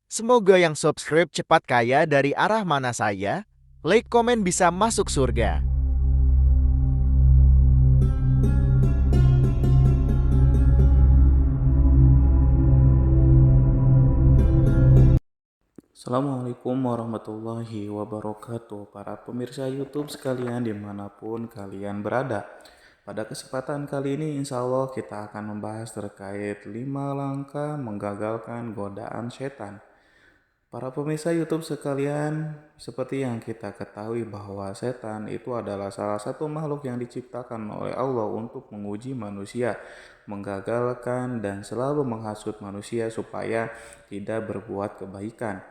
Semoga yang subscribe cepat kaya dari arah mana saya. Like komen bisa masuk surga. Assalamualaikum warahmatullahi wabarakatuh. Para pemirsa YouTube sekalian dimanapun kalian berada. Pada kesempatan kali ini insya Allah kita akan membahas terkait 5 langkah menggagalkan godaan setan. Para pemirsa YouTube sekalian, seperti yang kita ketahui bahwa setan itu adalah salah satu makhluk yang diciptakan oleh Allah untuk menguji manusia, menggagalkan dan selalu menghasut manusia supaya tidak berbuat kebaikan.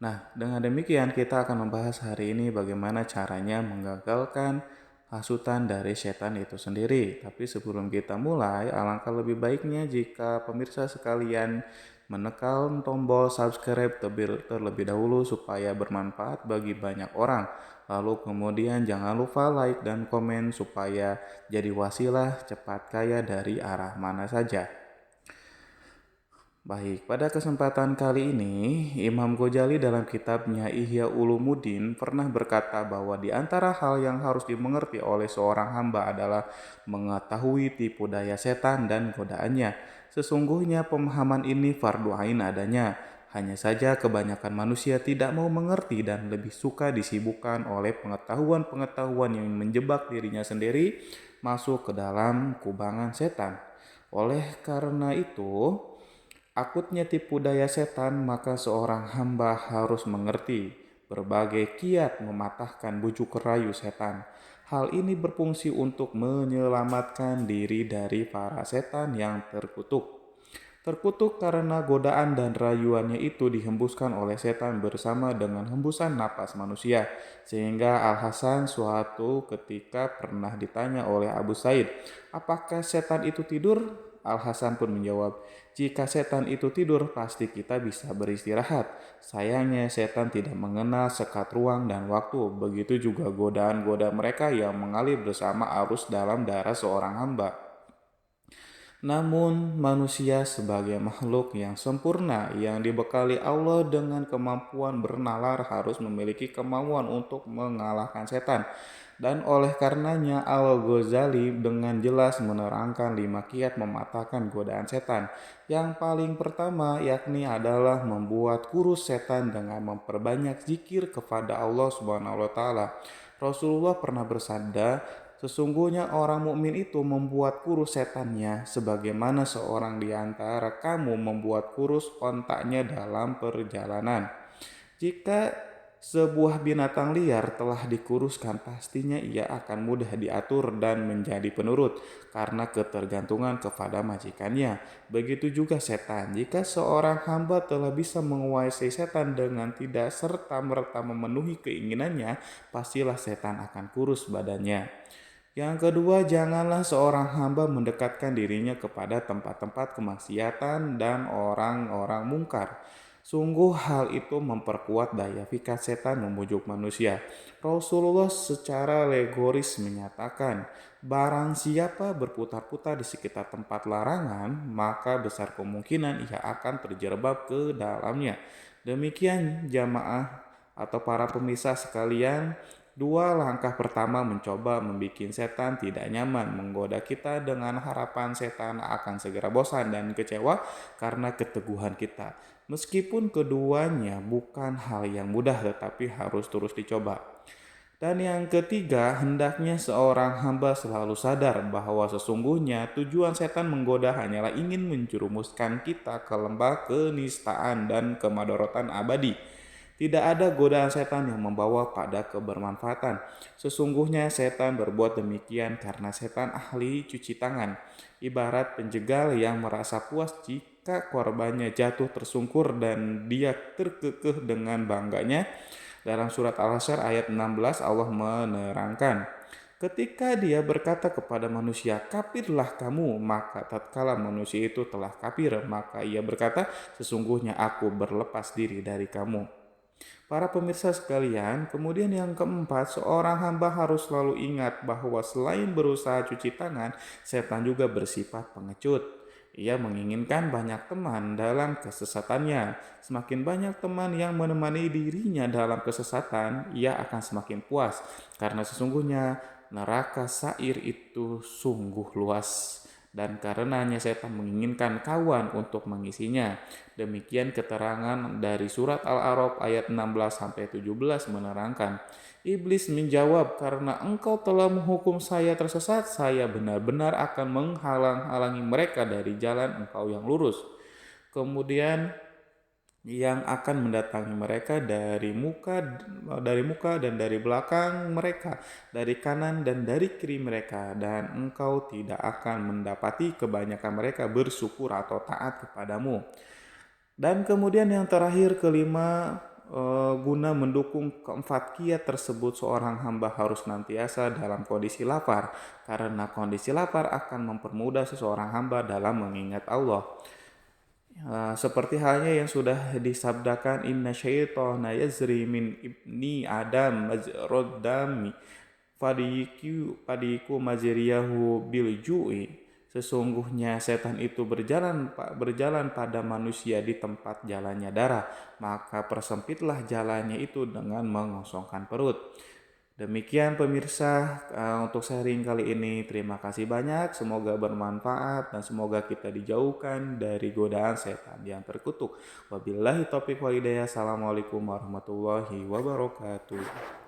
Nah, dengan demikian kita akan membahas hari ini bagaimana caranya menggagalkan hasutan dari setan itu sendiri. Tapi sebelum kita mulai, alangkah lebih baiknya jika pemirsa sekalian menekan tombol subscribe terlebih dahulu supaya bermanfaat bagi banyak orang. Lalu kemudian jangan lupa like dan komen supaya jadi wasilah cepat kaya dari arah mana saja. Baik, pada kesempatan kali ini, Imam Ghazali dalam kitabnya Ihya Ulumuddin pernah berkata bahwa di antara hal yang harus dimengerti oleh seorang hamba adalah mengetahui tipu daya setan dan godaannya. Sesungguhnya pemahaman ini fardu ain adanya. Hanya saja kebanyakan manusia tidak mau mengerti dan lebih suka disibukkan oleh pengetahuan-pengetahuan yang menjebak dirinya sendiri masuk ke dalam kubangan setan. Oleh karena itu, akutnya tipu daya setan, maka seorang hamba harus mengerti berbagai kiat mematahkan bujuk rayu setan. Hal ini berfungsi untuk menyelamatkan diri dari para setan yang terkutuk. Terkutuk karena godaan dan rayuannya itu dihembuskan oleh setan bersama dengan hembusan napas manusia. Sehingga Al-Hasan suatu ketika pernah ditanya oleh Abu Said, apakah setan itu tidur? Al-Hasan pun menjawab, jika setan itu tidur pasti kita bisa beristirahat. Sayangnya setan tidak mengenal sekat ruang dan waktu. Begitu juga godaan-godaan mereka yang mengalir bersama arus dalam darah seorang hamba. Namun manusia sebagai makhluk yang sempurna yang dibekali Allah dengan kemampuan bernalar harus memiliki kemampuan untuk mengalahkan setan. Dan oleh karenanya Al-Ghazali dengan jelas menerangkan 5 kiat mematahkan godaan setan. Yang paling pertama yakni adalah membuat kurus setan dengan memperbanyak zikir kepada Allah Subhanahu wa taala. Rasulullah pernah bersabda, sesungguhnya orang mukmin itu membuat kurus setannya sebagaimana seorang di antara kamu membuat kurus ontaknya dalam perjalanan. Jika sebuah binatang liar telah dikuruskan, pastinya ia akan mudah diatur dan menjadi penurut karena ketergantungan kepada majikannya. Begitu juga setan. Jika seorang hamba telah bisa menguasai setan dengan tidak serta-merta memenuhi keinginannya, pastilah setan akan kurus badannya. Yang kedua, janganlah seorang hamba mendekatkan dirinya kepada tempat-tempat kemaksiatan dan orang-orang mungkar. Sungguh hal itu memperkuat daya pikat setan membujuk manusia. Rasulullah secara legoris menyatakan, barang siapa berputar-putar di sekitar tempat larangan, maka besar kemungkinan ia akan terjerembab ke dalamnya. Demikian jamaah atau para pemirsa sekalian, 2 langkah pertama mencoba membuat setan tidak nyaman, menggoda kita dengan harapan setan akan segera bosan dan kecewa karena keteguhan kita. Meskipun keduanya bukan hal yang mudah tetapi harus terus dicoba. Dan yang ketiga, hendaknya seorang hamba selalu sadar bahwa sesungguhnya tujuan setan menggoda hanyalah ingin menjerumuskan kita ke lembah kenistaan dan kemadorotan abadi. Tidak ada godaan setan yang membawa pada kebermanfaatan. Sesungguhnya setan berbuat demikian karena setan ahli cuci tangan. Ibarat penjegal yang merasa puas jika korbannya jatuh tersungkur dan dia terkekeh dengan bangganya. Dalam surat Al-Hasyr ayat 16 Allah menerangkan, ketika dia berkata kepada manusia, kafirlah kamu, maka tatkala manusia itu telah kafir, maka ia berkata, sesungguhnya aku berlepas diri dari kamu. Para pemirsa sekalian, kemudian yang keempat, seorang hamba harus selalu ingat bahwa selain berusaha cuci tangan, setan juga bersifat pengecut. Ia menginginkan banyak teman dalam kesesatannya. Semakin banyak teman yang menemani dirinya dalam kesesatan, ia akan semakin puas. Karena sesungguhnya neraka sair itu sungguh luas. Dan karenanya setan menginginkan kawan untuk mengisinya. Demikian keterangan dari surat Al-A'raf ayat 16-17 menerangkan. Iblis menjawab, karena engkau telah menghukum saya tersesat, saya benar-benar akan menghalang-halangi mereka dari jalan engkau yang lurus. Kemudian yang akan mendatangi mereka dari muka dan dari belakang mereka, dari kanan dan dari kiri mereka, dan engkau tidak akan mendapati kebanyakan mereka bersyukur atau taat kepadamu. Dan kemudian yang terakhir kelima, guna mendukung keempat kiat tersebut, seorang hamba harus nantiasa dalam kondisi lapar, karena kondisi lapar akan mempermudah seseorang hamba dalam mengingat Allah. Seperti halnya yang sudah disabdakan, inna syaitana yazri min ibni adam majrod dami padiku majriyahu bil ju'i. Sesungguhnya setan itu berjalan pada manusia di tempat jalannya darah, maka persempitlah jalannya itu dengan mengosongkan perut. Demikian pemirsa, untuk sharing kali ini. Terima kasih banyak, semoga bermanfaat dan semoga kita dijauhkan dari godaan setan yang terkutuk. Wabillahi taufiq walhidayah. Assalamualaikum warahmatullahi wabarakatuh.